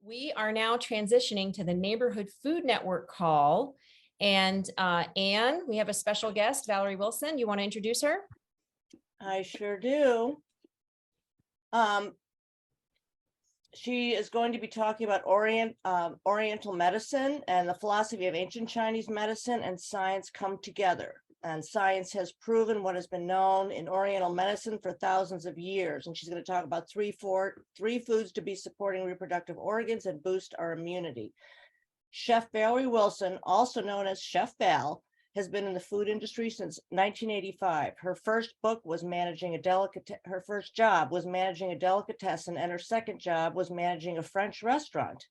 We are now transitioning to the Neighborhood Food Network call. And Anne, we have a special guest, Valerie Wilson. You want to introduce her? I sure do. She is going to be talking about Oriental medicine and the philosophy of ancient Chinese medicine and science come together. And science has proven what has been known in Oriental medicine for thousands of years. And she's going to talk about three foods to be supporting reproductive organs and boost our immunity. Chef Valerie Wilson, also known as Chef Val, has been in the food industry since 1985. Her first job was managing a delicatessen, and her second job was managing a French restaurant.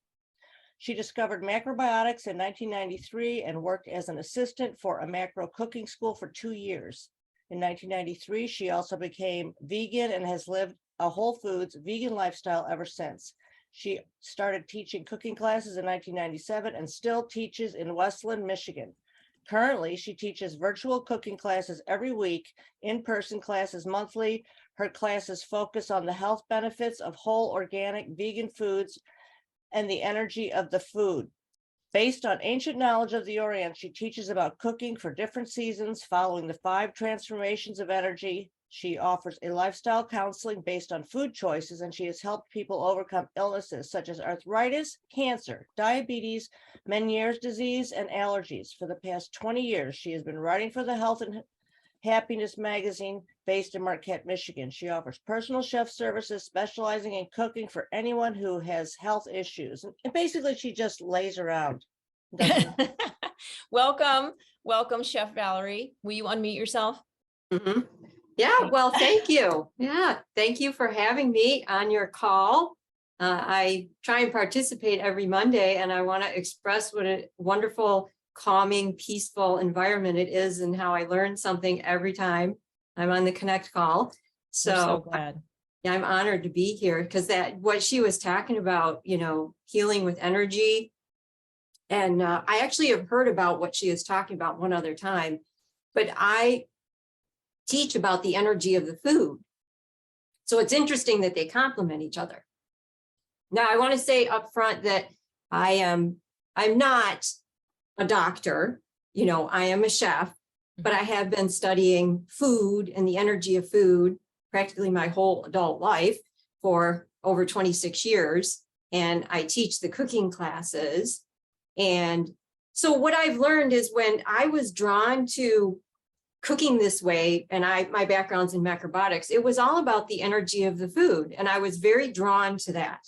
She discovered macrobiotics in 1993 and worked as an assistant for a macro cooking school for 2 years. In 1993, she also became vegan and has lived a whole foods vegan lifestyle ever since. She started teaching cooking classes in 1997 and still teaches in Westland, Michigan. Currently, she teaches virtual cooking classes every week, in-person classes monthly. Her classes focus on the health benefits of whole, organic, vegan foods and the energy of the food. Based on ancient knowledge of the Orient, she teaches about cooking for different seasons, following the 5 transformations of energy. She offers a lifestyle counseling based on food choices, and she has helped people overcome illnesses such as arthritis, cancer, diabetes, Meniere's disease, and allergies. For the past 20 years, she has been writing for the Health and Happiness magazine based in Marquette, Michigan. She offers personal chef services, specializing in cooking for anyone who has health issues. And basically, she just lays around. Welcome, Chef Valerie. Will you unmute yourself? Mm-hmm. Yeah, well, thank you. Yeah, thank you for having me on your call. I try and participate every Monday, and I want to express what a wonderful, calming, peaceful environment it is, and how I learn something every time I'm on the Connect call. So glad. Yeah, I'm honored to be here, because what she was talking about, healing with energy. And I actually have heard about what she is talking about one other time, but I teach about the energy of the food. So it's interesting that they complement each other. Now, I want to say up front that I'm not a doctor, I am a chef, but I have been studying food and the energy of food practically my whole adult life for over 26 years. And I teach the cooking classes. And so what I've learned is, when I was drawn to cooking this way, and my background's in macrobiotics, it was all about the energy of the food. And I was very drawn to that.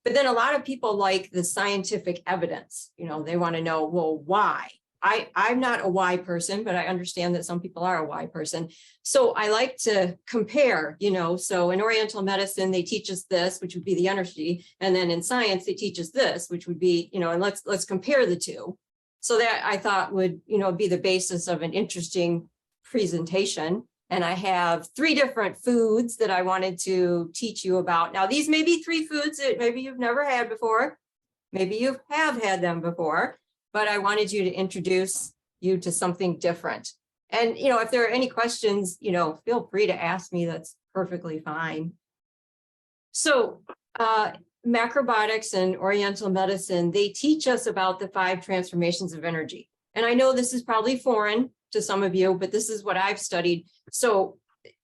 But then a lot of people like the scientific evidence, they want to know, well, why? I'm not a why person, but I understand that some people are a why person. So I like to compare, so in Oriental medicine, they teach us this, which would be the energy. And then in science, they teach us this, which would be, and let's compare the two. So that I thought would, be the basis of an interesting presentation. And I have 3 different foods that I wanted to teach you about. Now, these may be 3 foods that maybe you've never had before. Maybe you have had them before, but I wanted you to introduce you to something different. And, if there are any questions, feel free to ask me. That's perfectly fine. So macrobiotics and Oriental medicine, they teach us about the 5 transformations of energy. And I know this is probably foreign to some of you, but this is what I've studied. So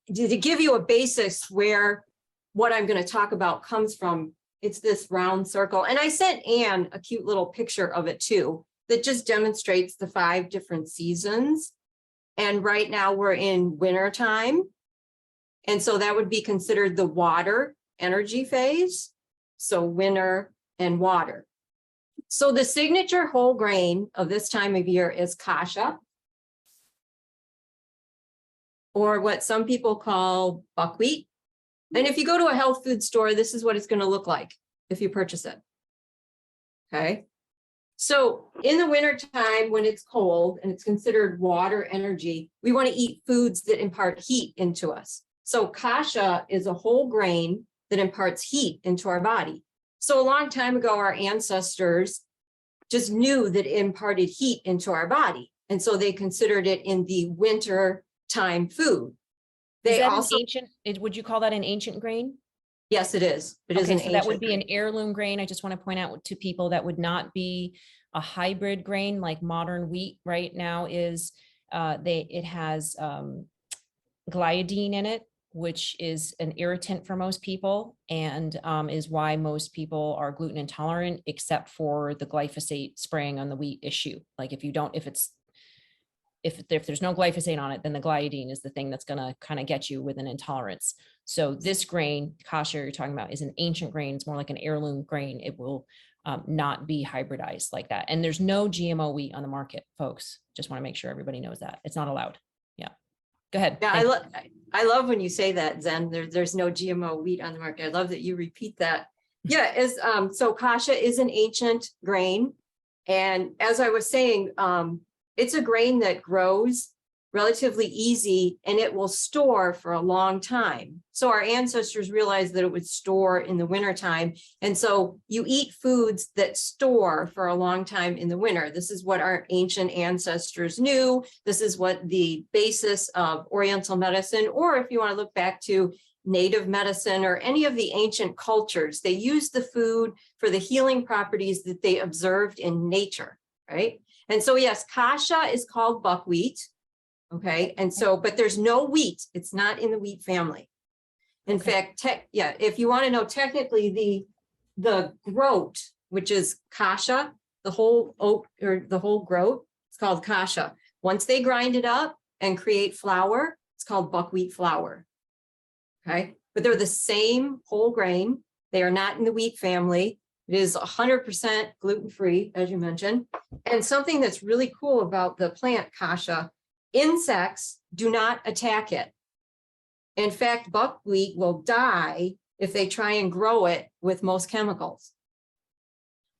to give you a basis where what I'm going to talk about comes from, it's this round circle. And I sent Anne a cute little picture of it too, that just demonstrates the 5 different seasons. And right now we're in winter time. And so that would be considered the water energy phase. So winter and water. So the signature whole grain of this time of year is kasha, or what some people call buckwheat. And if you go to a health food store, this is what it's going to look like if you purchase it. Okay. So in the wintertime, when it's cold and it's considered water energy, we want to eat foods that impart heat into us. So kasha is a whole grain that imparts heat into our body. So a long time ago, our ancestors just knew that it imparted heat into our body. And so they considered it in the winter time food. They also would you call that an ancient grain? Yes, it is. It is Okay, an so that would ancient be an grain. heirloom grain. I just want to point out to people that would not be a hybrid grain like modern wheat right now is. It has gliadine in it, which is an irritant for most people and is why most people are gluten intolerant, except for the glyphosate spraying on the wheat issue. Like if you don't, if there's no glyphosate on it, then the gliadine is the thing that's going to kind of get you with an intolerance. So this grain, kasha you're talking about, is an ancient grain. It's more like an heirloom grain. It will not be hybridized like that. And there's no GMO wheat on the market, folks. Just want to make sure everybody knows that. It's not allowed. Yeah. Go ahead. Yeah, I love when you say that, Zen. There's no GMO wheat on the market. I love that you repeat that. Yeah, so kasha is an ancient grain. And as I was saying, it's a grain that grows relatively easy and it will store for a long time. So our ancestors realized that it would store in the wintertime. And so you eat foods that store for a long time in the winter. This is what our ancient ancestors knew. This is what the basis of Oriental medicine, or if you want to look back to native medicine or any of the ancient cultures, they used the food for the healing properties that they observed in nature, right? And so yes, kasha is called buckwheat. Okay. And so, but there's no wheat. It's not in the wheat family. In fact, if you want to know technically the groat, which is kasha, the whole oat or the whole groat, it's called kasha. Once they grind it up and create flour, it's called buckwheat flour. Okay. But they're the same whole grain. They are not in the wheat family. It is 100% gluten-free, as you mentioned. And something that's really cool about the plant kasha, insects do not attack it. In fact, buckwheat will die if they try and grow it with most chemicals.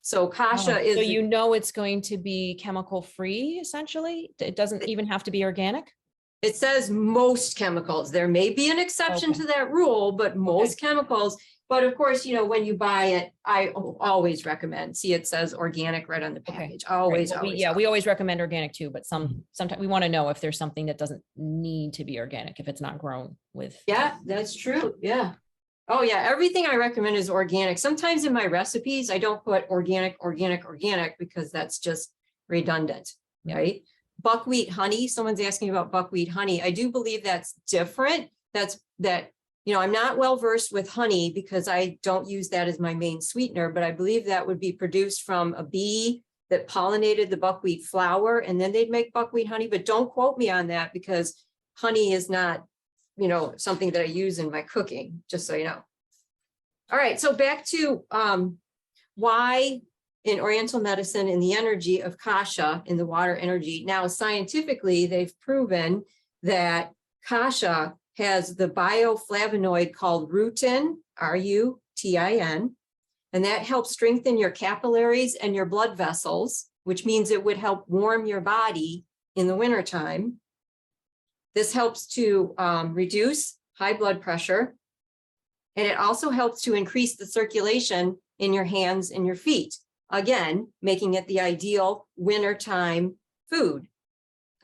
So kasha is— So you know it's going to be chemical free, essentially? It doesn't even have to be organic? It says most chemicals. There may be an exception to that rule, but most chemicals. But of course, you know, when you buy it, I always recommend, see, it says organic right on the package. Always, Well, always. we always recommend organic too, but sometimes we want to know if there's something that doesn't need to be organic, if it's not grown with. Yeah, that's true. Yeah. Oh yeah. Everything I recommend is organic. Sometimes in my recipes, I don't put organic because that's just redundant, right? Buckwheat honey. Someone's asking about buckwheat honey. I do believe that's different. You know, I'm not well versed with honey because I don't use that as my main sweetener, but I believe that would be produced from a bee that pollinated the buckwheat flower, and then they'd make buckwheat honey. But don't quote me on that because honey is not, you know, something that I use in my cooking, just so you know. All right, so back to why in Oriental medicine and the energy of kasha in the water energy. Now, scientifically, they've proven that kasha has the bioflavonoid called rutin, R-U-T-I-N, and that helps strengthen your capillaries and your blood vessels, which means it would help warm your body in the wintertime. This helps to reduce high blood pressure, and it also helps to increase the circulation in your hands and your feet, again, making it the ideal wintertime food.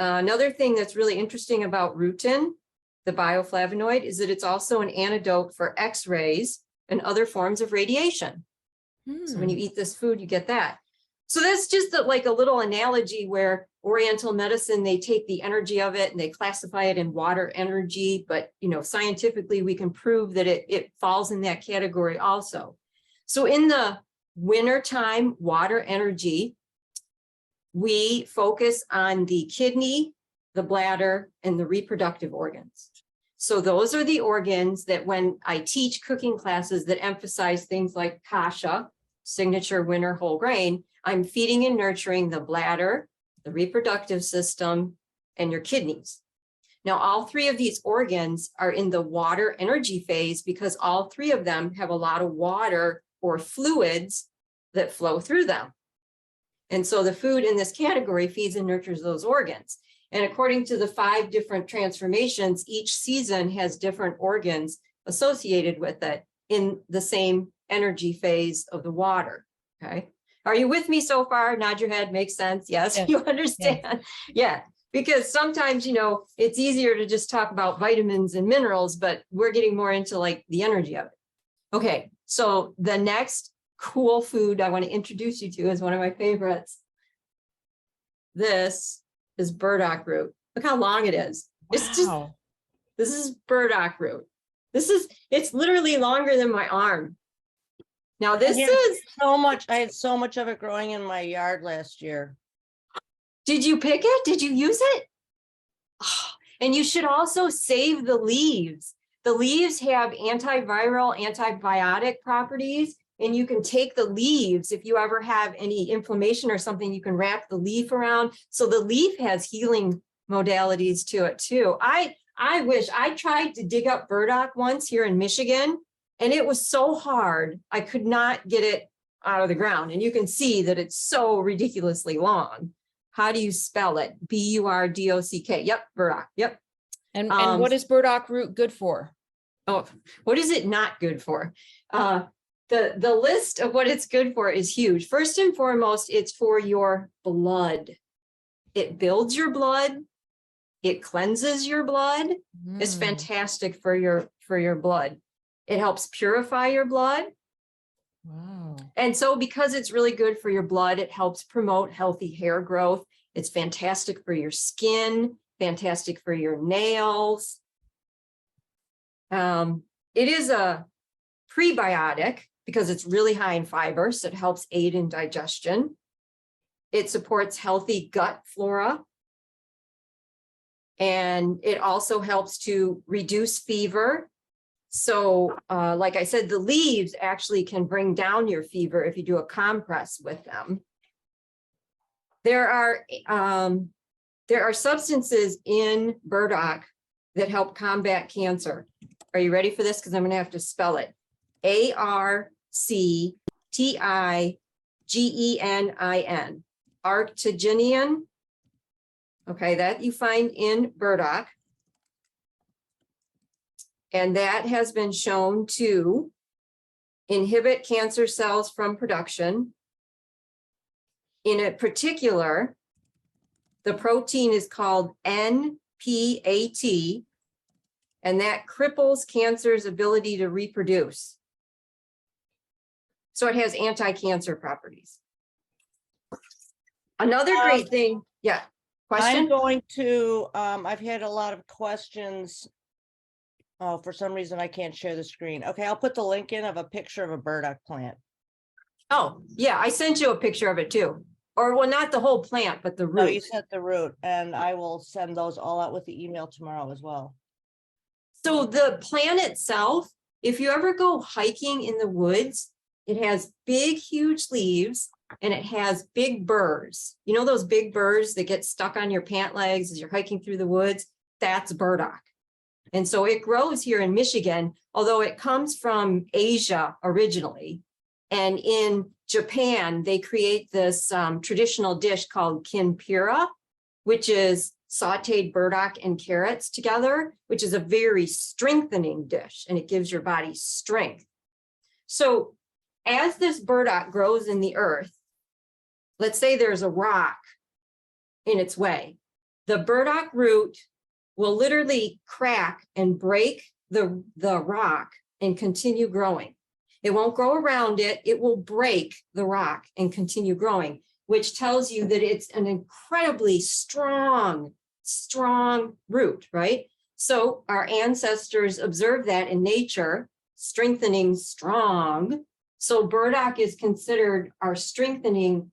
Another thing that's really interesting about rutin, the bioflavonoid, is that it's also an antidote for X-rays and other forms of radiation. So when you eat this food, you get that. So that's just like a little analogy where Oriental medicine, they take the energy of it and they classify it in water energy, but you know, scientifically we can prove that it falls in that category also. So in the wintertime water energy, we focus on the kidney, the bladder, and the reproductive organs. So those are the organs that when I teach cooking classes that emphasize things like kasha, signature winter whole grain, I'm feeding and nurturing the bladder, the reproductive system, and your kidneys. Now, all three of these organs are in the water energy phase because all three of them have a lot of water or fluids that flow through them. And so the food in this category feeds and nurtures those organs. And according to the 5 different transformations, each season has different organs associated with it in the same energy phase of the water. Okay. Are you with me so far? Nod your head. Makes sense. Yes, you understand. Yeah. Because sometimes, you know, it's easier to just talk about vitamins and minerals, but we're getting more into like the energy of it. Okay, so the next cool food I want to introduce you to is one of my favorites. This is burdock root. Look how long it is. It's just, Wow. this is burdock root. It's literally longer than my arm. Now this Yeah. is, I had so much of it growing in my yard last year. did you pick it? Did you use it? Oh, and you should also save the leaves. The leaves have antiviral, antibiotic properties, and you can take the leaves. If you ever have any inflammation or something, you can wrap the leaf around. So the leaf has healing modalities to it too. I wish I tried to dig up burdock once here in Michigan, and it was so hard. I could not get it out of the ground. And you can see that it's so ridiculously long. How do you spell it? B-U-R-D-O-C-K. Yep, burdock. Yep. And what is burdock root good for? Oh, what is it not good for? The list of what it's good for is huge. First and foremost, it's for your blood. It builds your blood. It cleanses your blood. It's fantastic for your blood. It helps purify your blood. Wow. And so because it's really good for your blood, it helps promote healthy hair growth. It's fantastic for your skin, fantastic for your nails. It is a prebiotic because it's really high in fiber, so it helps aid in digestion. It supports healthy gut flora. And it also helps to reduce fever. So like I said, the leaves actually can bring down your fever if you do a compress with them. There are substances in burdock that help combat cancer. Are you ready for this? Because I'm going to have to spell it. ARCTIGENIN. Arctigenian. Okay, that you find in burdock. And that has been shown to inhibit cancer cells from production. In a particular, the protein is called NPAT, and that cripples cancer's ability to reproduce. So it has anti-cancer properties. Another great thing, yeah, question? I'm going to, I've had a lot of questions. Oh, for some reason I can't share the screen. Okay, I'll put the link in of a picture of a burdock plant. Oh, yeah, I sent you a picture of it too. Or well, not the whole plant, but the root. No, you sent the root, and I will send those all out with the email tomorrow as well. So the plant itself, if you ever go hiking in the woods, it has big, huge leaves and it has big burrs. You know those big burrs that get stuck on your pant legs as you're hiking through the woods? That's burdock. And so it grows here in Michigan, although it comes from Asia originally. And in Japan, they create this traditional dish called kinpira, which is sauteed burdock and carrots together, which is a very strengthening dish, and it gives your body strength. So as this burdock grows in the earth, let's say there's a rock in its way, the burdock root will literally crack and break the rock and continue growing. It won't grow around it. It will break the rock and continue growing, which tells you that it's an incredibly strong root, right? So our ancestors observed that in nature, strengthening strong. So burdock is considered our strengthening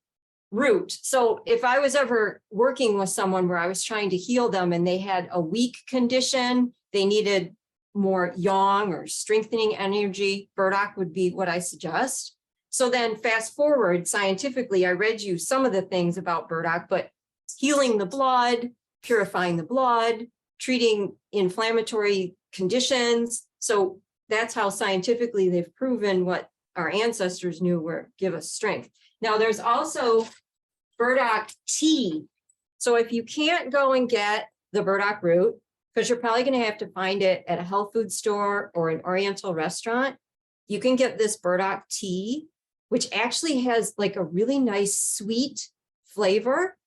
root. So if I was ever working with someone where I was trying to heal them and they had a weak condition, they needed more yang or strengthening energy, burdock would be what I suggest. So then fast forward, scientifically, I read you some of the things about burdock, but healing the blood, purifying the blood, treating inflammatory conditions. So that's how scientifically they've proven what our ancestors knew were give us strength. Now there's also burdock tea. So if you can't go and get the burdock root, because you're probably going to have to find it at a health food store or an Oriental restaurant, you can get this burdock tea, which actually has like a really nice sweet flavor.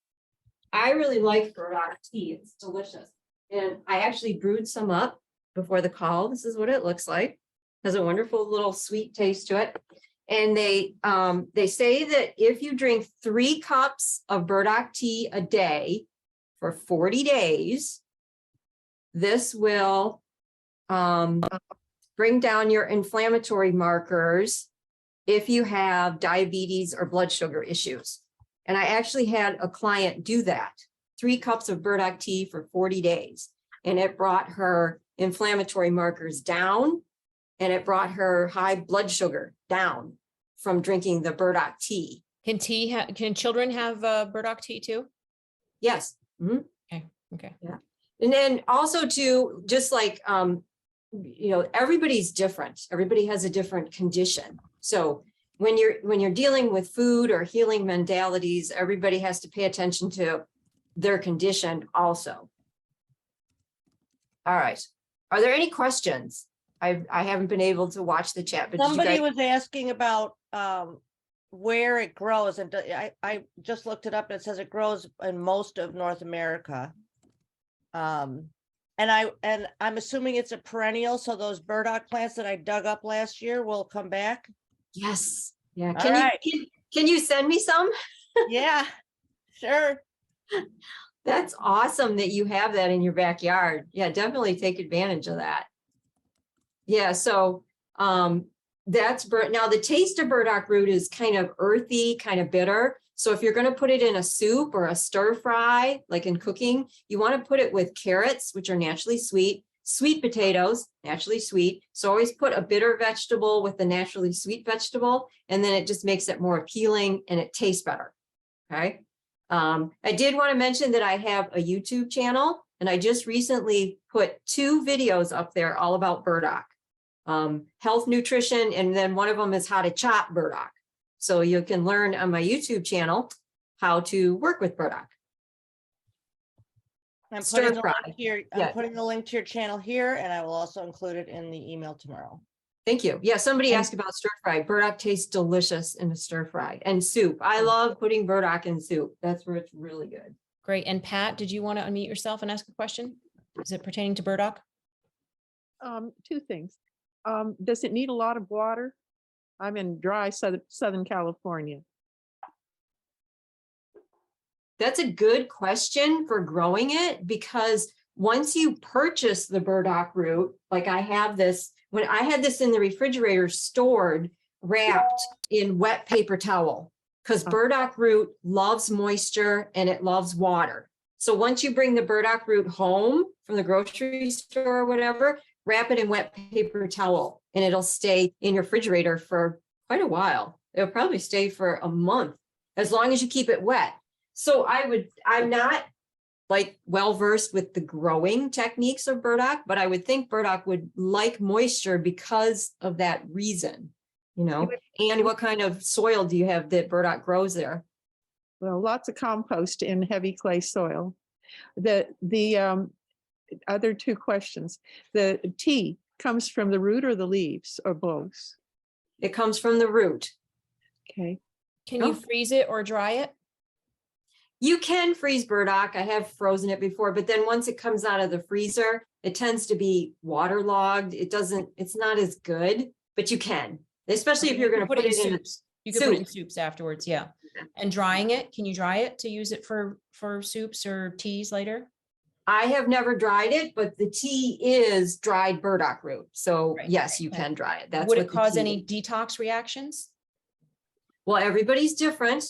I really like burdock tea. It's delicious. And I actually brewed some up before the call. This is what it looks like. Has a wonderful little sweet taste to it. And they say that if you drink 3 cups of burdock tea a day for 40 days, this will bring down your inflammatory markers if you have diabetes or blood sugar issues. And I actually had a client do that, 3 cups of burdock tea for 40 days. And it brought her inflammatory markers down, and it brought her high blood sugar down from drinking the burdock tea. Can can children have burdock tea too? Yes. Mhm. Okay. Yeah. And then also too, just like, everybody's different. Everybody has a different condition. So when you're dealing with food or healing modalities, everybody has to pay attention to their condition also. All right. Are there any questions? I haven't been able to watch the chat, but Somebody was asking about where it grows, and I just looked it up, and it says it grows in most of North America. And I'm assuming it's a perennial, so those burdock plants that I dug up last year will come back. Yes. Yeah. All right. Can you send me some? Yeah, sure. That's awesome that you have that in your backyard. Yeah, definitely take advantage of that. Yeah, so that's now the taste of burdock root is kind of earthy, kind of bitter. So if you're going to put it in a soup or a stir fry, like in cooking, you want to put it with carrots, which are naturally sweet, sweet potatoes, naturally sweet. So always put a bitter vegetable with the naturally sweet vegetable, and then it just makes it more appealing and it tastes better. Okay. I did want to mention that I have a YouTube channel, and I just recently put 2 videos up there all about burdock, health, nutrition, and then one of them is how to chop burdock. So you can learn on my YouTube channel how to work with burdock. I'm Stir putting fry. I'm putting the link to your channel here, and I will also include it in the email tomorrow. Thank you. Yeah, somebody asked about stir fry. Burdock tastes delicious in a stir fry and soup. I love putting burdock in soup. That's where it's really good. Great. And Pat, did you want to unmute yourself and ask a question? Is it pertaining to burdock? 2 things. Does it need a lot of water? I'm in dry Southern California. That's a good question for growing it, because once you purchase the burdock root, like I have this, when I had this in the refrigerator stored, wrapped in wet paper towel, because burdock root loves moisture and it loves water. So once you bring the burdock root home from the grocery store or whatever, wrap it in wet paper towel, and it'll stay in your refrigerator for quite a while. It'll probably stay for a month, as long as you keep it wet. So I'm not like well-versed with the growing techniques of burdock, but I would think burdock would like moisture because of that reason, and what kind of soil do you have that burdock grows there? Well, lots of compost in heavy clay soil. The other 2 questions. The tea comes from the root or the leaves, or both? It comes from the root. Okay. Can you freeze it or dry it? You can freeze burdock. I have frozen it before, but then once it comes out of the freezer, it tends to be waterlogged. It's not as good, but you can, especially if you're going to put it in soups. You can put it in soups afterwards. Yeah. And drying it, can you dry it to use it for soups or teas later? I have never dried it, but the tea is dried burdock root. So Right. yes, you can dry it. That's Would what it the cause tea any is. detox reactions? Well, everybody's different,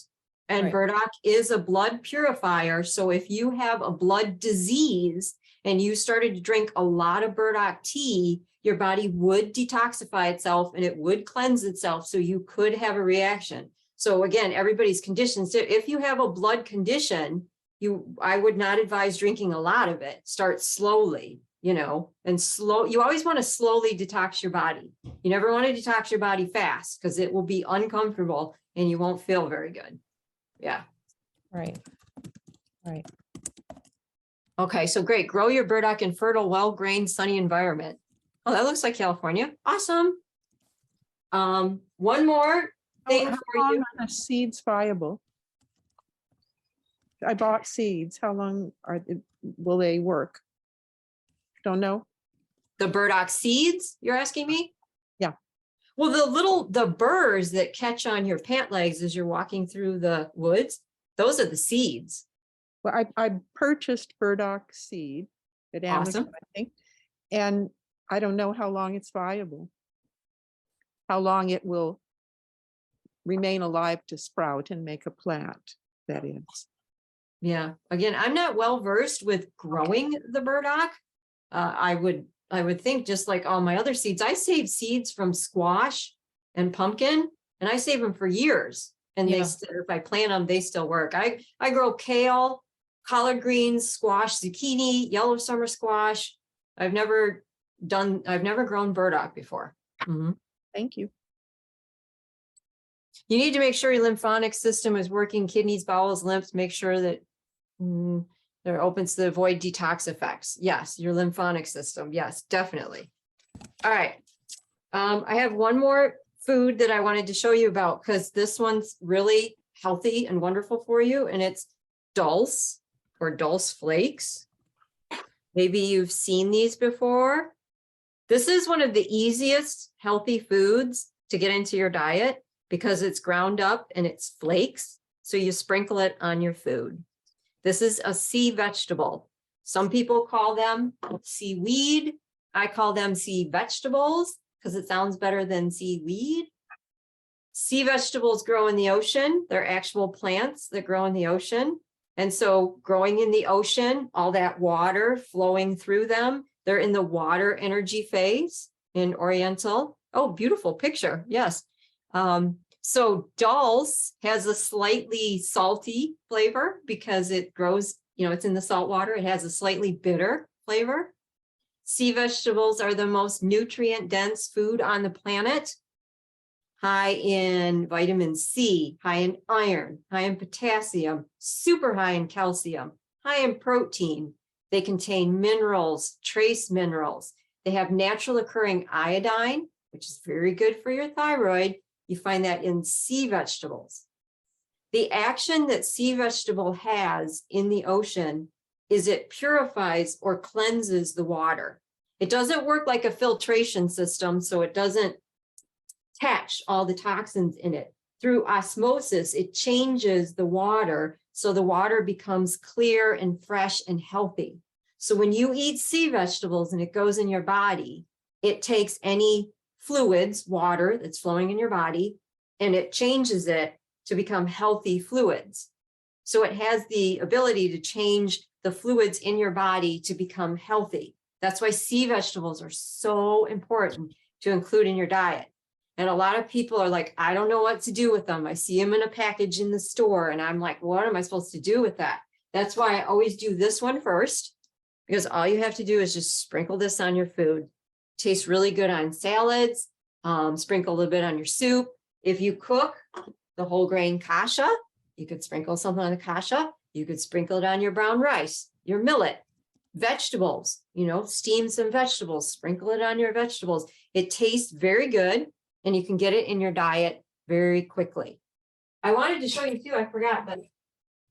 and Right. burdock is a blood purifier. So if you have a blood disease and you started to drink a lot of burdock tea, your body would detoxify itself and it would cleanse itself. So you could have a reaction. So again, everybody's conditions. So if you have a blood condition, I would not advise drinking a lot of it. Start slowly, and slow. You always want to slowly detox your body. You never want to detox your body fast, because it will be uncomfortable and you won't feel very good. Yeah. Right. Right. Okay, so great. Grow your burdock in fertile, well-grained, sunny environment. Oh, that looks like California. Awesome. One more thing How for long you. are the seeds viable? I bought seeds. How long will they work? Don't know. The burdock seeds, you're asking me? Yeah. Well, the burrs that catch on your pant legs as you're walking through the woods, those are the seeds. Well, I purchased burdock seed at Amazon, Awesome. I think, and I don't know how long it's viable. How long it will remain alive to sprout and make a plant, that is. Yeah. Again, I'm not well versed with growing the burdock. I would think just like all my other seeds, I save seeds from squash and pumpkin, and I save them for years. And Yeah. if I plant them, they still work. I grow kale, collard greens, squash, zucchini, yellow summer squash. I've never grown burdock before. Mhm. Thank you. You need to make sure your lymphatic system is working, kidneys, bowels, lymphs, make sure that they're open to avoid detox effects. Yes, your lymphatic system. Yes, definitely. All right. I have one more food that I wanted to show you about because this one's really healthy and wonderful for you. And it's dulse or dulse flakes. Maybe you've seen these before. This is one of the easiest healthy foods to get into your diet because it's ground up and it's flakes. So you sprinkle it on your food. This is a sea vegetable. Some people call them seaweed. I call them sea vegetables because it sounds better than seaweed. Sea vegetables grow in the ocean. They're actual plants that grow in the ocean. And so growing in the ocean, all that water flowing through them, they're in the water energy phase in Oriental. Oh, beautiful picture. Yes. So dulse has a slightly salty flavor because it grows, it's in the salt water. It has a slightly bitter flavor. Sea vegetables are the most nutrient dense food on the planet. High in vitamin C, high in iron, high in potassium, super high in calcium, high in protein. They contain minerals, trace minerals. They have natural occurring iodine, which is very good for your thyroid. You find that in sea vegetables. The action that sea vegetable has in the ocean is it purifies or cleanses the water. It doesn't work like a filtration system, so it doesn't catch all the toxins in it. Through osmosis, it changes the water so the water becomes clear and fresh and healthy. So when you eat sea vegetables and it goes in your body, it takes any fluids, water that's flowing in your body, and it changes it to become healthy fluids. So it has the ability to change the fluids in your body to become healthy. That's why sea vegetables are so important to include in your diet. And a lot of people are like, I don't know what to do with them. I see them in a package in the store and I'm like, what am I supposed to do with that? That's why I always do this one first, because all you have to do is just sprinkle this on your food. Tastes really good on salads, sprinkle a little bit on your soup. If you cook the whole grain kasha, you could sprinkle something on the kasha. You could sprinkle it on your brown rice, your millet, vegetables, steam some vegetables, sprinkle it on your vegetables. It tastes very good and you can get it in your diet very quickly. I wanted to show you too, I forgot, but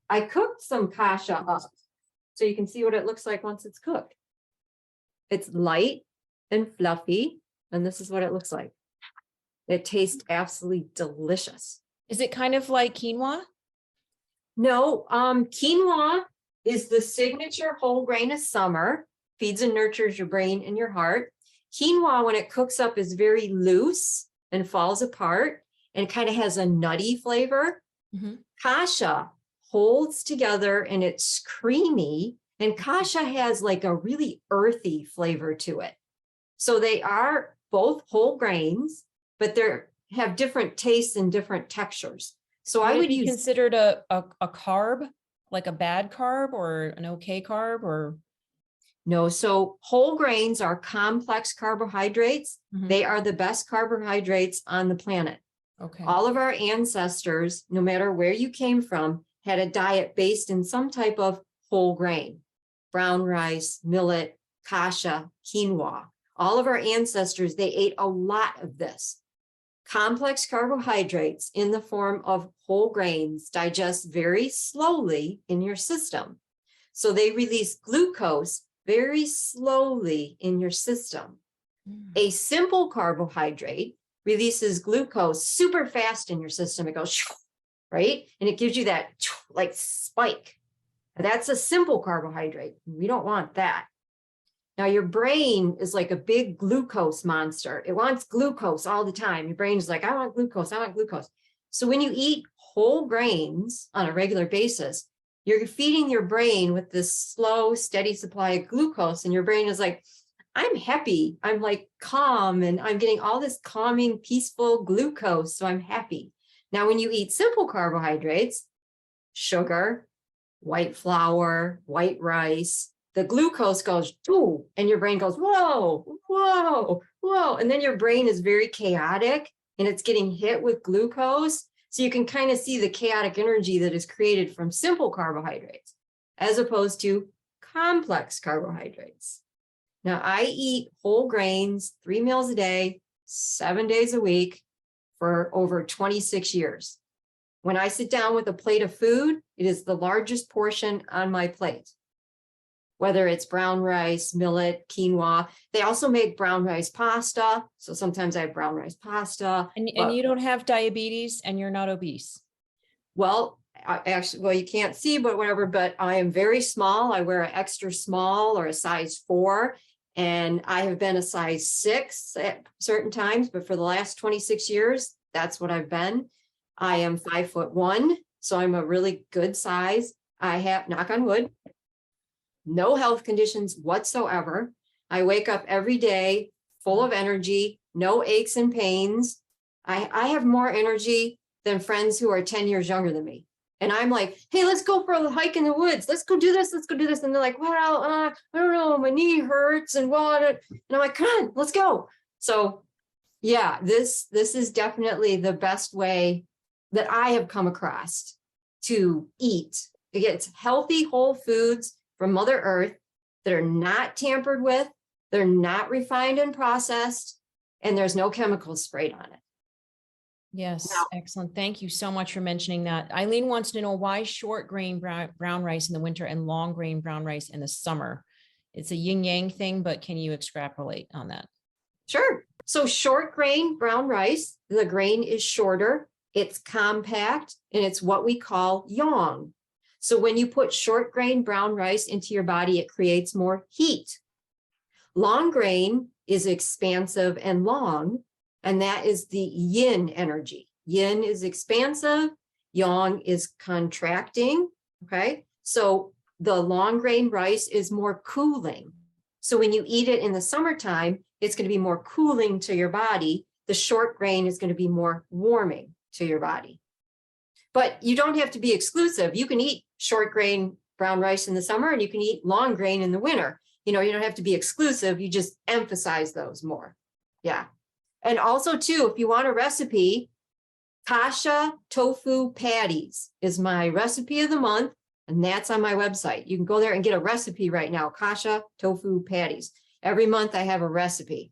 I cooked some kasha up so you can see what it looks like once it's cooked. It's light and fluffy, and this is what it looks like. It tastes absolutely delicious. Is it kind of like quinoa? No, quinoa is the signature whole grain of summer, feeds and nurtures your brain and your heart. Quinoa, when it cooks up, is very loose and falls apart and kind of has a nutty flavor. Mm-hmm. Kasha holds together and it's creamy, and kasha has like a really earthy flavor to it. So they are both whole grains, but they have different tastes and different textures. So I would use considered a carb, like a bad carb or an okay carb, or no. So whole grains are complex carbohydrates. Mhm. They are the best carbohydrates on the planet. Okay. All of our ancestors, no matter where you came from, had a diet based in some type of whole grain, brown rice, millet, kasha, quinoa. All of our ancestors, they ate a lot of this. Complex carbohydrates in the form of whole grains digest very slowly in your system. So they release glucose very slowly in your system. Mm. A simple carbohydrate releases glucose super fast in your system. It goes, right? And it gives you that like spike. That's a simple carbohydrate. We don't want that. Now, your brain is like a big glucose monster. It wants glucose all the time. Your brain is like, I want glucose, I want glucose. So when you eat whole grains on a regular basis, you're feeding your brain with this slow, steady supply of glucose. And your brain is like, I'm happy. I'm like calm and I'm getting all this calming, peaceful glucose. So I'm happy. Now, when you eat simple carbohydrates, sugar, white flour, white rice, the glucose goes, ooh, and your brain goes, whoa, whoa, whoa. And then your brain is very chaotic and it's getting hit with glucose. So you can kind of see the chaotic energy that is created from simple carbohydrates as opposed to complex carbohydrates. Now, I eat whole grains 3 meals a day, 7 days a week for over 26 years. When I sit down with a plate of food, it is the largest portion on my plate. Whether it's brown rice, millet, quinoa. They also make brown rice pasta. So sometimes I have brown rice pasta. And you don't have diabetes and you're not obese. Well, well, you can't see, but whatever, but I am very small. I wear an extra small or a size 4. And I have been a size 6 at certain times, but for the last 26 years, that's what I've been. I am 5'1", so I'm a really good size. I have, knock on wood, no health conditions whatsoever. I wake up every day full of energy, no aches and pains. I have more energy than friends who are 10 years younger than me. And I'm like, hey, let's go for a hike in the woods. Let's go do this. Let's go do this. And they're like, well, I don't know. My knee hurts and what? And I'm like, come on, let's go. So yeah, this is definitely the best way that I have come across to eat. It's healthy, whole foods from Mother Earth that are not tampered with. They're not refined and processed, and there's no chemicals sprayed on it. Yes, Now, excellent. Thank you so much for mentioning that. Eileen wants to know why short grain brown rice in the winter and long grain brown rice in the summer. It's a yin yang thing, but can you extrapolate on that? sure. So short grain brown rice, the grain is shorter, it's compact, and it's what we call yang. So when you put short grain brown rice into your body, it creates more heat. Long grain is expansive and long, and that is the yin energy. Yin is expansive, yang is contracting, okay? So the long grain rice is more cooling. So when you eat it in the summertime, it's going to be more cooling to your body. The short grain is going to be more warming to your body. But you don't have to be exclusive. You can eat short grain brown rice in the summer and you can eat long grain in the winter. You know, you don't have to be exclusive. You just emphasize those more. Yeah. And also too, if you want a recipe, Kasha tofu patties is my recipe of the month. And that's on my website. You can go there and get a recipe right now. Kasha tofu patties. Every month I have a recipe.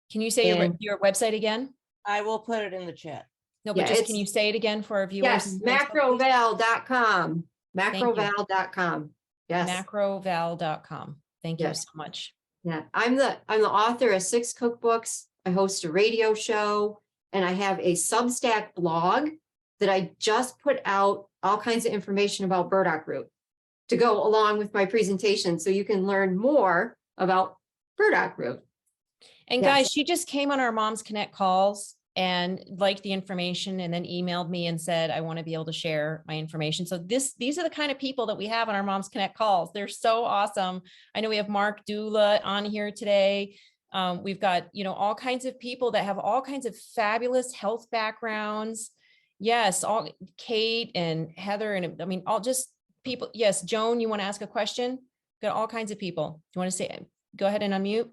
Can you say your website again? I will put it in the chat. No, but Yeah, just can you say it again for our viewers? Yes, macroval.com. Macroval.com. Yes. Macroval.com. Thank you Yes. so much. Yeah, I'm the author of 6 cookbooks. I host a radio show, and I have a Substack blog that I just put out all kinds of information about burdock root to go along with my presentation, so you can learn more about burdock root. And Yes. guys, she just came on our Moms Connect calls and liked the information and then emailed me and said, I want to be able to share my information. So these are the kind of people that we have on our Moms Connect calls. They're so awesome. I know we have Mark Dula on here today. We've got, all kinds of people that have all kinds of fabulous health backgrounds. Yes, all Kate and Heather, and I mean, all just people. Yes, Joan, you want to ask a question? Got all kinds of people. Do you want to say, go ahead and unmute?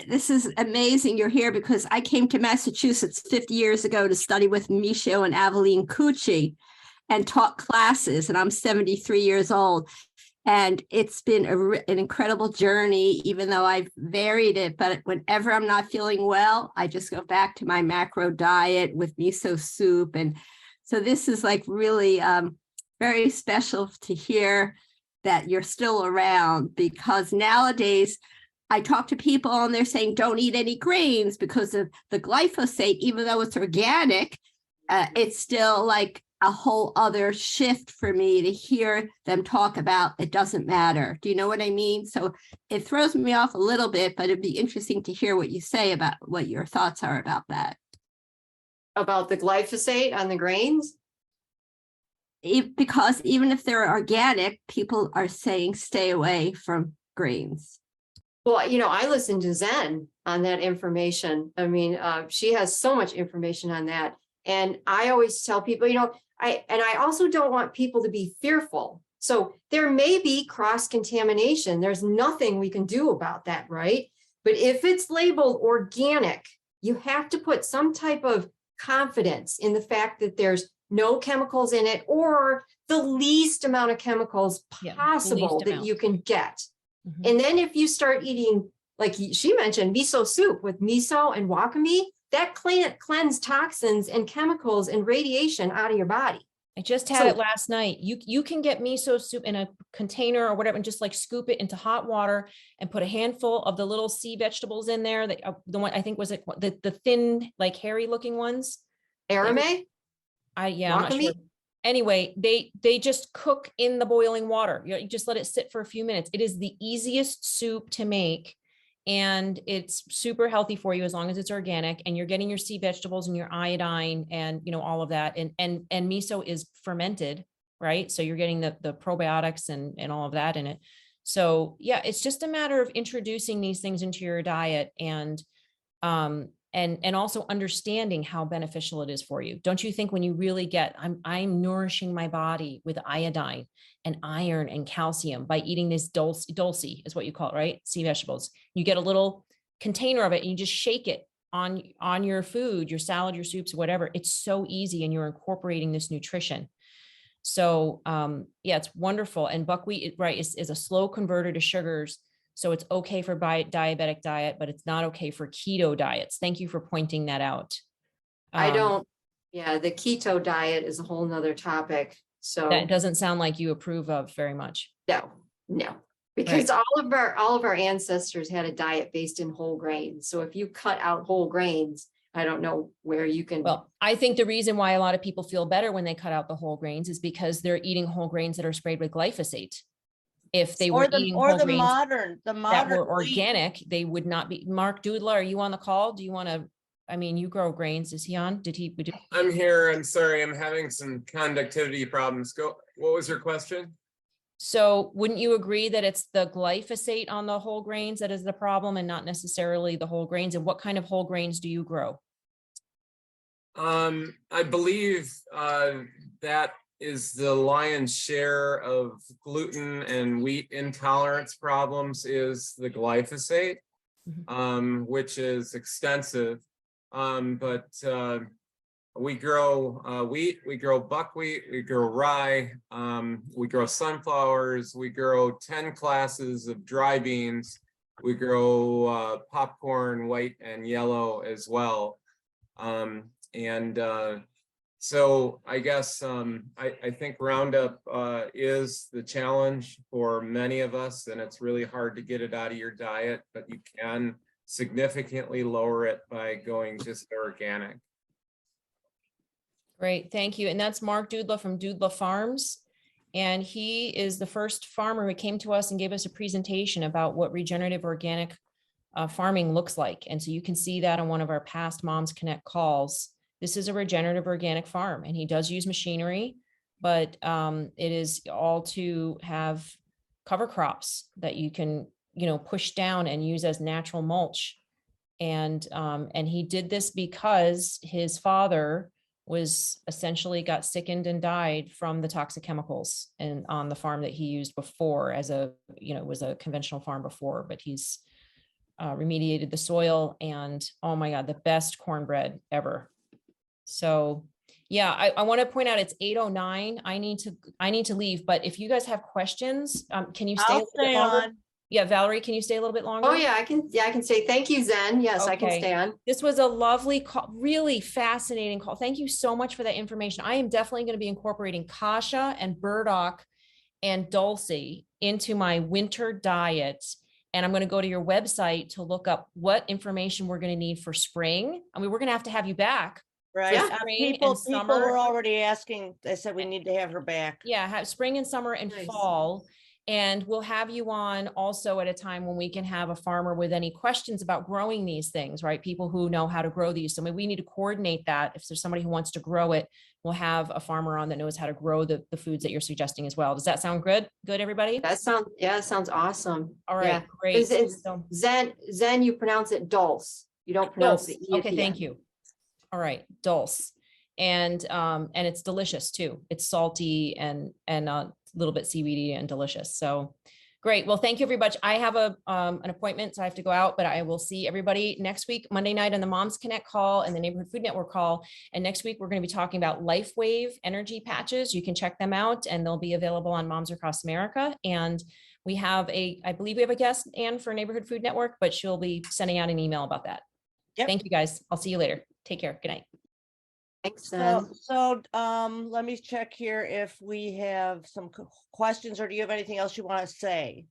This is amazing you're here, because I came to Massachusetts 50 years ago to study with Michio and Aveline Cucci and taught classes, and I'm 73 years old. And it's been an incredible journey, even though I've varied it. But whenever I'm not feeling well, I just go back to my macro diet with miso soup. And so this is like really very special to hear that you're still around, because nowadays I talk to people and they're saying don't eat any grains because of the glyphosate, even though it's organic. It's still like a whole other shift for me to hear them talk about it doesn't matter. Do you know what I mean? So it throws me off a little bit, but it'd be interesting to hear what you say about what your thoughts are about that. About the glyphosate on the grains? Because even if they're organic, people are saying stay away from grains. Well, you know, I listened to Zen on that information. I mean, she has so much information on that. And I always tell people, you know, I also don't want people to be fearful. So there may be cross-contamination. There's nothing we can do about that, right? But if it's labeled organic, you have to put some type of confidence in the fact that there's no chemicals in it, or the least amount of chemicals possible that you can get. Mhm. And then if you start eating, like she mentioned, miso soup with miso and wakame, that cleanse toxins and chemicals and radiation out of your body. I just had it last night. You can get miso soup in a container or whatever, and just like scoop it into hot water and put a handful of the little sea vegetables in there. That the one I think was it the thin, like hairy looking ones. Arame? I'm not sure. Wakame? Anyway, they just cook in the boiling water. You just let it sit for a few minutes. It is the easiest soup to make, and it's super healthy for you as long as it's organic, and you're getting your sea vegetables and your iodine and all of that. And miso is fermented, right? So you're getting the probiotics and all of that in it. So yeah, it's just a matter of introducing these things into your diet and also understanding how beneficial it is for you. Don't you think when you really get, I'm nourishing my body with iodine and iron and calcium by eating this dulse is what you call it, right? Sea vegetables. You get a little container of it and you just shake it on your food, your salad, your soups, whatever. It's so easy, and you're incorporating this nutrition. So yeah, it's wonderful. And buckwheat, right, is a slow converter to sugars. So it's okay for diabetic diet, but it's not okay for keto diets. Thank you for pointing that out. The keto diet is a whole nother topic. So that doesn't sound like you approve of very much. No, because all of our ancestors had a diet based in whole grains. So if you cut out whole grains, I don't know where you can. Well, I think the reason why a lot of people feel better when they cut out the whole grains is because they're eating whole grains that are sprayed with glyphosate. If they were eating whole grains that were organic, they would not be. Mark Doodler, are you on the call? Do you want to, you grow grains. Is he on? I'm here. I'm sorry. I'm having some conductivity problems. What was your question? So wouldn't you agree that it's the glyphosate on the whole grains that is the problem and not necessarily the whole grains? And what kind of whole grains do you grow? I believe that is the lion's share of gluten and wheat intolerance problems is the glyphosate, which is extensive. But we grow wheat, we grow buckwheat, we grow rye, we grow sunflowers, we grow 10 classes of dry beans, we grow popcorn, white and yellow as well. So I guess I think Roundup is the challenge for many of us, and it's really hard to get it out of your diet, but you can significantly lower it by going just organic. Great, thank you. And that's Mark Doodler from Doodler Farms. And he is the first farmer who came to us and gave us a presentation about what regenerative organic farming looks like. And so you can see that on one of our past Moms Connect calls. This is a regenerative organic farm, and he does use machinery, but it is all to have cover crops that you can, push down and use as natural mulch. And he did this because his father was essentially got sickened and died from the toxic chemicals and on the farm that he used before as was a conventional farm before, but he's remediated the soil, and oh my God, the best cornbread ever. So yeah, I want to point out it's 8:09. I need to leave, but if you guys have questions, can you stay a little bit longer? Yeah, Valerie, can you stay a little bit longer? Oh yeah, I can say thank you, Zen. Yes, okay. I can stay on. This was a lovely call, really fascinating call. Thank you so much for that information. I am definitely going to be incorporating kasha and burdock and dulse into my winter diet. And I'm going to go to your website to look up what information we're going to need for spring. I mean, we're going to have you back. Right. For spring People and were summer. already asking, they said we need to have her back. Yeah, have spring and summer and Nice. fall. And we'll have you on also at a time when we can have a farmer with any questions about growing these things, right? People who know how to grow these. So maybe we need to coordinate that. If there's somebody who wants to grow it, we'll have a farmer on that knows how to grow the foods that you're suggesting as well. Does that sound good? Good, everybody? That sounds awesome. All right, Yeah. great. It's So, Zen, you pronounce it dulse. You don't pronounce Dulce. the E at Okay, the thank end. you. All right, dulce. And it's delicious too. It's salty and a little bit CBD and delicious. So great. Well, thank you very much. I have an appointment, so I have to go out, but I will see everybody next week, Monday night on the Moms Connect call and the Neighborhood Food Network call. And next week, we're going to be talking about LifeWave energy patches. You can check them out and they'll be available on Moms Across America. And we have I believe we have a guest, Anne, for Neighborhood Food Network, but she'll be sending out an email about that. Yep. Thank you guys. I'll see you later. Take care. Good night. Thanks, Zen. Let me check here if we have some questions, or do you have anything else you want to say?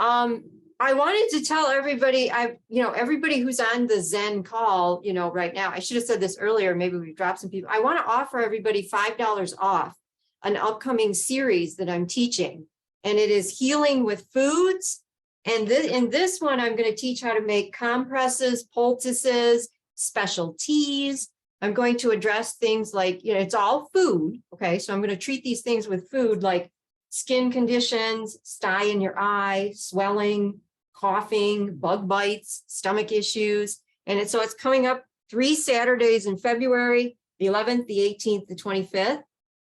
I wanted to tell everybody, everybody who's on the Zen call, right now, I should have said this earlier, maybe we dropped some people. I want to offer everybody $5 off an upcoming series that I'm teaching, and it is healing with foods. And in this one, I'm going to teach how to make compresses, poultices, special teas. I'm going to address things like, it's all food. Okay. So I'm going to treat these things with food like skin conditions, sty in your eye, swelling, coughing, bug bites, stomach issues. And so it's coming up 3 Saturdays in February, the 11th, the 18th, the 25th.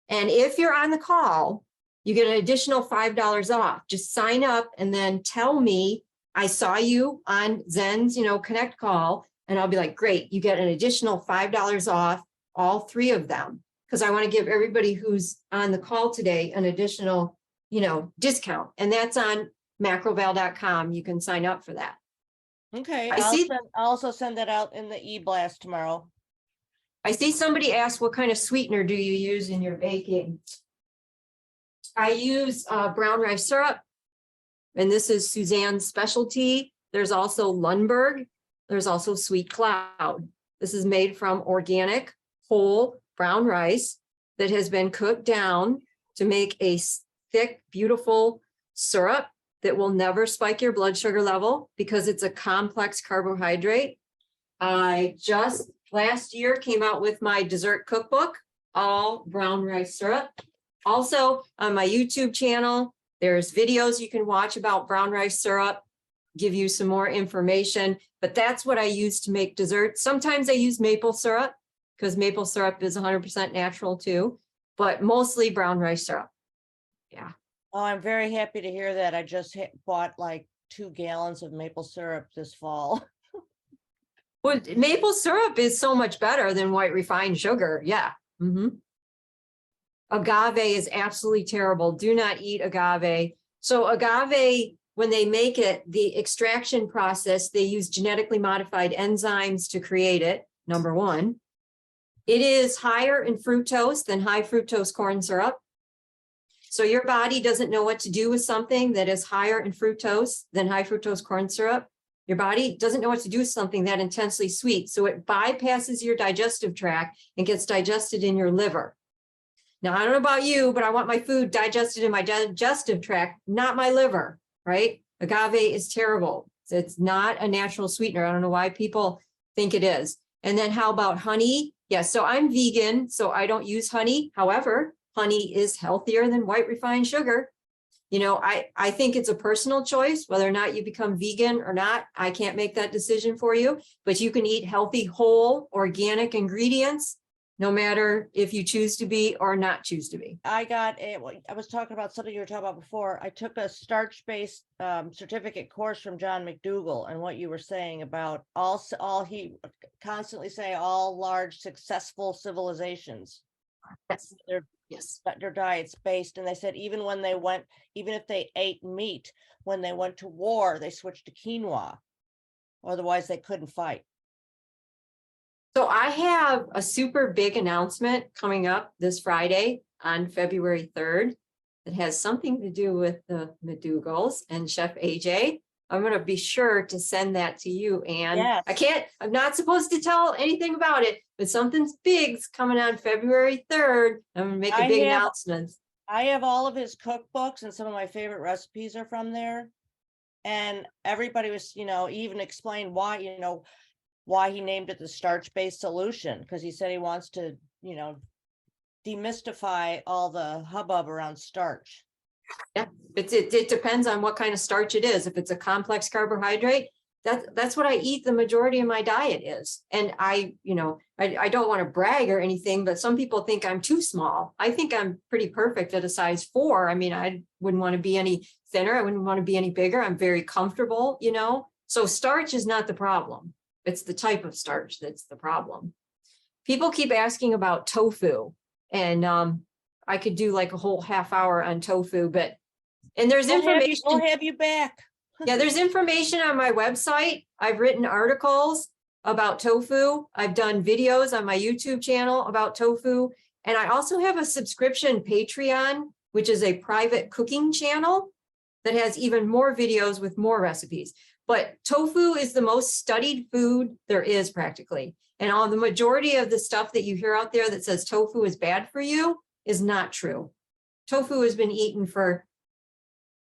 And if you're on the call, you get an additional $5 off. Just sign up and then tell me I saw you on Zen's, Connect call. And I'll be like, great, you get an additional $5 off all 3 of them. Because I want to give everybody who's on the call today an additional, discount. And that's on macroval.com. You can sign up for that. Okay, I'll also send that out in the e-blast tomorrow. I see somebody asked, what kind of sweetener do you use in your baking? I use brown rice syrup. And this is Suzanne's specialty. There's also Lundberg. There's also Sweet Cloud. This is made from organic, whole brown rice that has been cooked down to make a thick, beautiful syrup that will never spike your blood sugar level because it's a complex carbohydrate. I just last year came out with my dessert cookbook, all brown rice syrup. Also on my YouTube channel, there's videos you can watch about brown rice syrup, give you some more information, but that's what I use to make dessert. Sometimes I use maple syrup because maple syrup is 100% natural too, but mostly brown rice syrup. Yeah. Oh, I'm very happy to hear that. I just bought like 2 gallons of maple syrup this fall. Well, maple syrup is so much better than white refined sugar. Yeah. Agave is absolutely terrible. Do not eat agave. So agave, when they make it, the extraction process, they use genetically modified enzymes to create it, number 1. It is higher in fructose than high fructose corn syrup. So your body doesn't know what to do with something that is higher in fructose than high fructose corn syrup. Your body doesn't know what to do with something that intensely sweet. So it bypasses your digestive tract and gets digested in your liver. Now, I don't know about you, but I want my food digested in my digestive tract, not my liver. Right? Agave is terrible. It's not a natural sweetener. I don't know why people think it is. And then how about honey? Yeah, so I'm vegan, so I don't use honey. However, honey is healthier than white refined sugar. I think it's a personal choice, whether or not you become vegan or not. I can't make that decision for you, but you can eat healthy, whole, organic ingredients, no matter if you choose to be or not choose to be. I was talking about something you were talking about before. I took a starch-based certificate course from John McDougall, and what you were saying about he constantly say all large successful civilizations. Yes. Yes. Their diets based, and they said even if they ate meat, when they went to war, they switched to quinoa. Otherwise, they couldn't fight. So I have a super big announcement coming up this Friday on February 3rd that has something to do with the McDougalls and Chef AJ. I'm gonna be sure to send that to you, Anne. Yes. I'm not supposed to tell anything about it, but something's big's coming on February 3rd. I'm gonna make a I big have- announcement. I have all of his cookbooks and some of my favorite recipes are from there. And everybody was, even explained why, why he named it the starch-based solution, because he said he wants to, demystify all the hubbub around starch. Yeah, it depends on what kind of starch it is. If it's a complex carbohydrate, that's what I eat. The majority of my diet is. And I don't want to brag or anything, but some people think I'm too small. I think I'm pretty perfect at a size 4. I mean, I wouldn't want to be any thinner. I wouldn't want to be any bigger. I'm very comfortable, So starch is not the problem. It's the type of starch that's the problem. People keep asking about tofu, and I could do like a whole half hour on tofu, and there's information. We'll have you back. Yeah, there's information on my website. I've written articles about tofu. I've done videos on my YouTube channel about tofu. And I also have a subscription Patreon, which is a private cooking channel that has even more videos with more recipes. But tofu is the most studied food there is practically. And all the majority of the stuff that you hear out there that says tofu is bad for you is not true. Tofu has been eaten for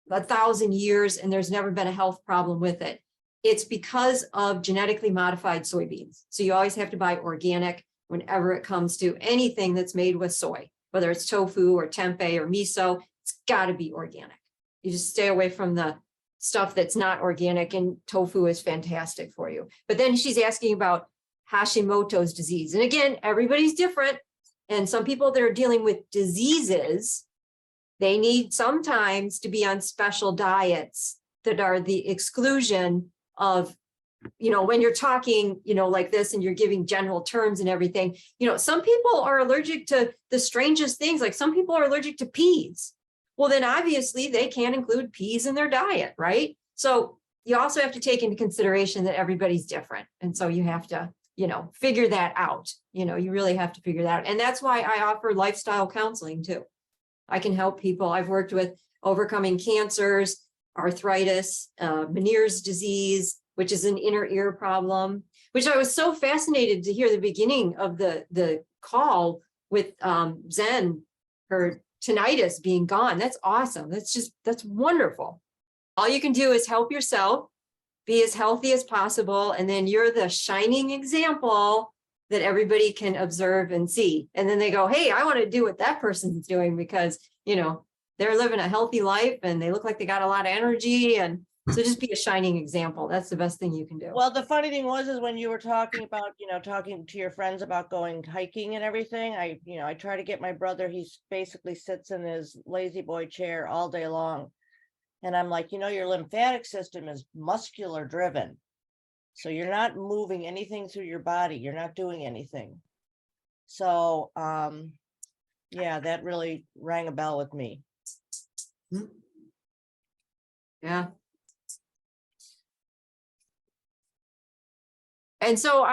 1,000 years and there's never been a health problem with it. It's because of genetically modified soybeans. So you always have to buy organic whenever it comes to anything that's made with soy, whether it's tofu or tempeh or miso, it's got to be organic. You just stay away from the stuff that's not organic, and tofu is fantastic for you. But then she's asking about Hashimoto's disease. And again, everybody's different. And some people that are dealing with diseases, they need sometimes to be on special diets that are the exclusion of, when you're talking, like this, and you're giving general terms and everything, some people are allergic to the strangest things. Like some people are allergic to peas. Well, then obviously they can't include peas in their diet, right? So you also have to take into consideration that everybody's different. And so you have to, figure that out. You really have to figure that out. And that's why I offer lifestyle counseling too. I can help people. I've worked with overcoming cancers, arthritis, Meniere's disease, which is an inner ear problem, which I was so fascinated to hear the beginning of the call with Zen, her tinnitus being gone. That's awesome. That's wonderful. All you can do is help yourself, be as healthy as possible, and then you're the shining example that everybody can observe and see. And then they go, hey, I want to do what that person's doing because, they're living a healthy life and they look like they got a lot of energy. And so just be a shining example. That's the best thing you can do. Well, the funny thing is when you were talking about, talking to your friends about going hiking and everything, I try to get my brother, he basically sits in his lazy boy chair all day long. And I'm like, your lymphatic system is muscular driven. So you're not moving anything through your body. You're not doing anything. So, yeah, that really rang a bell with me. Yeah. And so,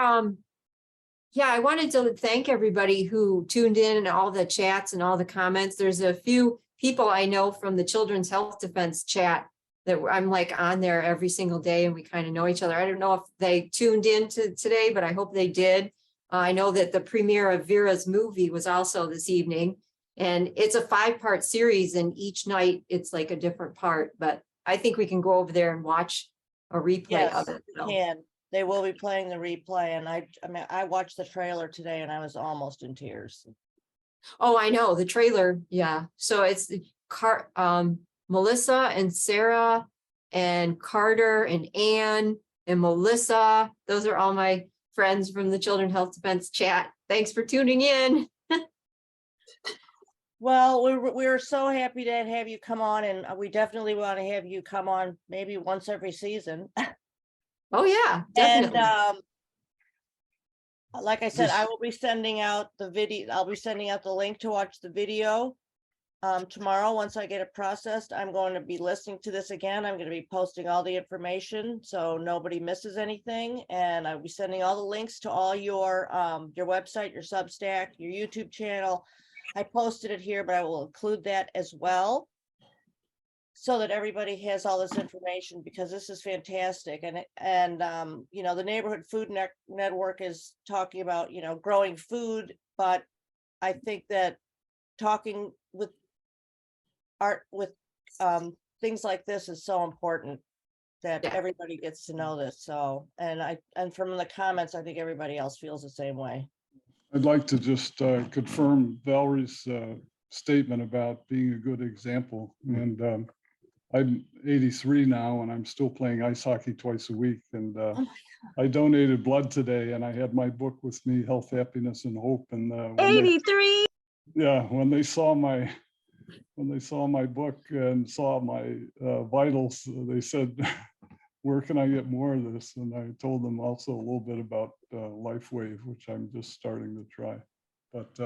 yeah, I wanted to thank everybody who tuned in and all the chats and all the comments. There's a few people I know from the Children's Health Defense chat that I'm like on there every single day and we kind of know each other. I don't know if they tuned in to today, but I hope they did. I know that the premiere of Vera's movie was also this evening, and it's a 5-part series and each night it's like a different part, but I think we can go over there and watch a replay of it. We can. They will be playing the replay, and I watched the trailer today and I was almost in tears. Oh, I know the trailer. Yeah. So it's Melissa and Sarah and Carter and Anne and Melissa. Those are all my friends from the Children's Health Defense chat. Thanks for tuning in. Well, we're so happy to have you come on, and we definitely want to have you come on maybe once every season. Oh yeah, definitely. And like I said, I will be sending out the video. I'll be sending out the link to watch the video tomorrow. Once I get it processed, I'm going to be listening to this again. I'm going to be posting all the information so nobody misses anything, and I'll be sending all the links to all your website, your Substack, your YouTube channel. I posted it here, but I will include that as well. so that everybody has all this information, because this is fantastic. And you know, the Neighborhood Food Network is talking about, you know, growing food, but I think that talking with things like this is so important, that Yeah. everybody gets to know this. So, and from the comments, I think everybody else feels the same way. I'd like to just confirm Valerie's statement about being a good example. And I'm 83 now, and I'm still playing ice hockey twice a week. And I donated blood today, and I had my book with me, Health, Happiness, and Hope. And when they saw my book and saw my vitals, they said, where can I get more of this? And I told them also a little bit about LifeWave, which I'm just starting to try. But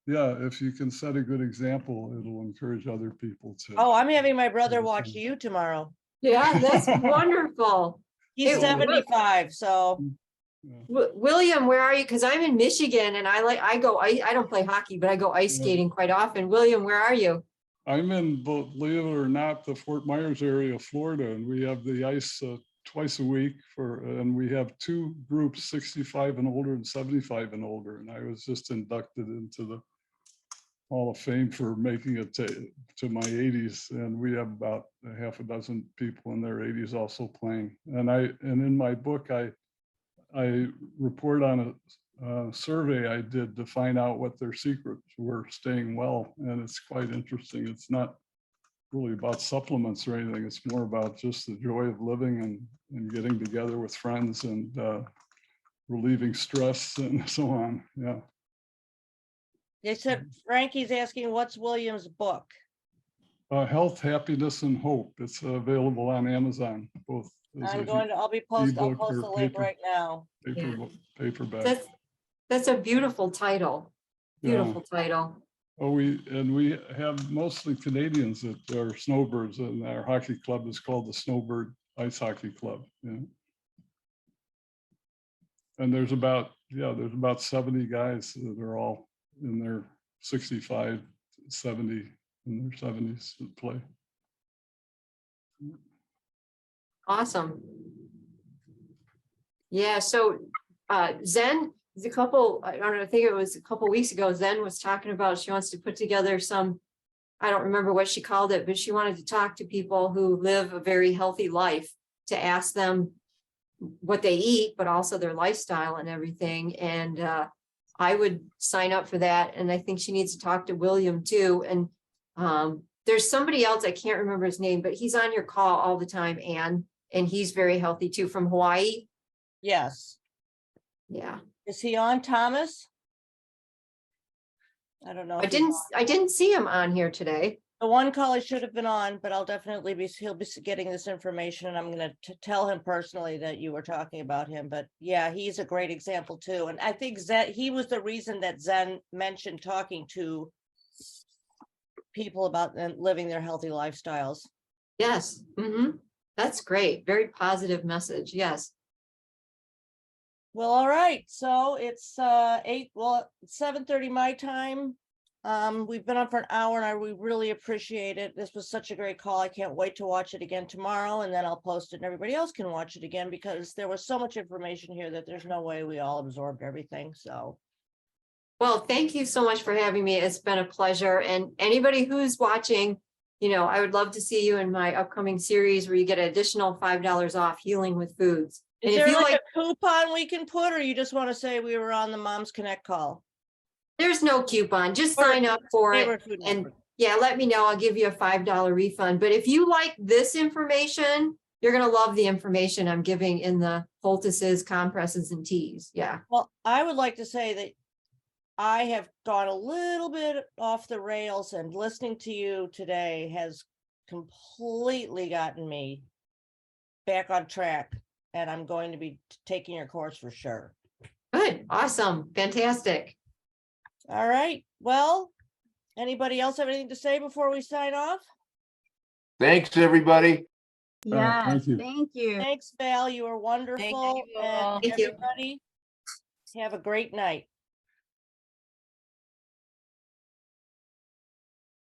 yeah, if you can set a good example, it'll encourage other people to. Oh, I'm having my brother watch you tomorrow. Yeah, that's wonderful. He's Hey, 75, so. William, where are you? Because I'm in Michigan and I don't play hockey, but I go ice skating quite often. William, where are you? I'm in, believe it or not, the Fort Myers area of Florida, and we have the ice twice a week and we have two groups, 65 and older and 75 and older. And I was just inducted into the Hall of Fame for making it to my 80s. And we have about a half a dozen people in their 80s also playing. And in my book, I report on a survey I did to find out what their secrets were staying well. And it's quite interesting. It's not really about supplements or anything. It's more about just the joy of living and getting together with friends and relieving stress and so on. Yeah. They said, Frankie's asking, what's William's book? Health, Happiness, and Hope. It's available on Amazon, both. I'll post ebook the or link paper. right now. Paperback. That's a beautiful title. Beautiful Yeah. title. Oh, we have mostly Canadians that are snowbirds, and our hockey club is called the Snowbird Ice Hockey Club. Yeah. And there's about 70 guys that are all in their 65, 70, in their 70s that play. Awesome. Yeah, so Zen, I don't know, I think it was a couple weeks ago, Zen was talking about she wants to put together some, I don't remember what she called it, but she wanted to talk to people who live a very healthy life, to ask them what they eat, but also their lifestyle and everything. And I would sign up for that. And I think she needs to talk to William too. And there's somebody else, I can't remember his name, but he's on your call all the time, Anne, and he's very healthy too, from Hawaii. Yes. Yeah. Is he on, Thomas? I don't know. I didn't see him on here today. The one call he should have been on, but he'll be getting this information, and I'm going to tell him personally that you were talking about him. But yeah, he's a great example too. And I think he was the reason that Zen mentioned talking to people about living their healthy lifestyles. Yes. Mm-hmm. That's great. Very positive message. Yes. Well, all right. So it's 7:30 my time. We've been on for an hour, and we really appreciate it. This was such a great call. I can't wait to watch it again tomorrow, and then I'll post it and everybody else can watch it again, because there was so much information here that there's no way we all absorbed everything. So. Well, thank you so much for having me. It's been a pleasure. And anybody who's watching, I would love to see you in my upcoming series where you get an additional $5 off Healing with Foods. Is there like a coupon we can put, or you just want to say we were on the Moms Connect call? There's no coupon, just sign up for it. And yeah, let me know. I'll give you a $5 refund. But if you like this information, you're going to love the information I'm giving in the poultices, compresses, and teas. Yeah. Well, I would like to say that I have gone a little bit off the rails, and listening to you today has completely gotten me back on track. And I'm going to be taking your course for sure. Good. Awesome. Fantastic. All right. Well, anybody else have anything to say before we sign off? Thanks, everybody. Thank you. Thank you. Thanks, Val. You were wonderful. Thank you all. And everybody, have a great night.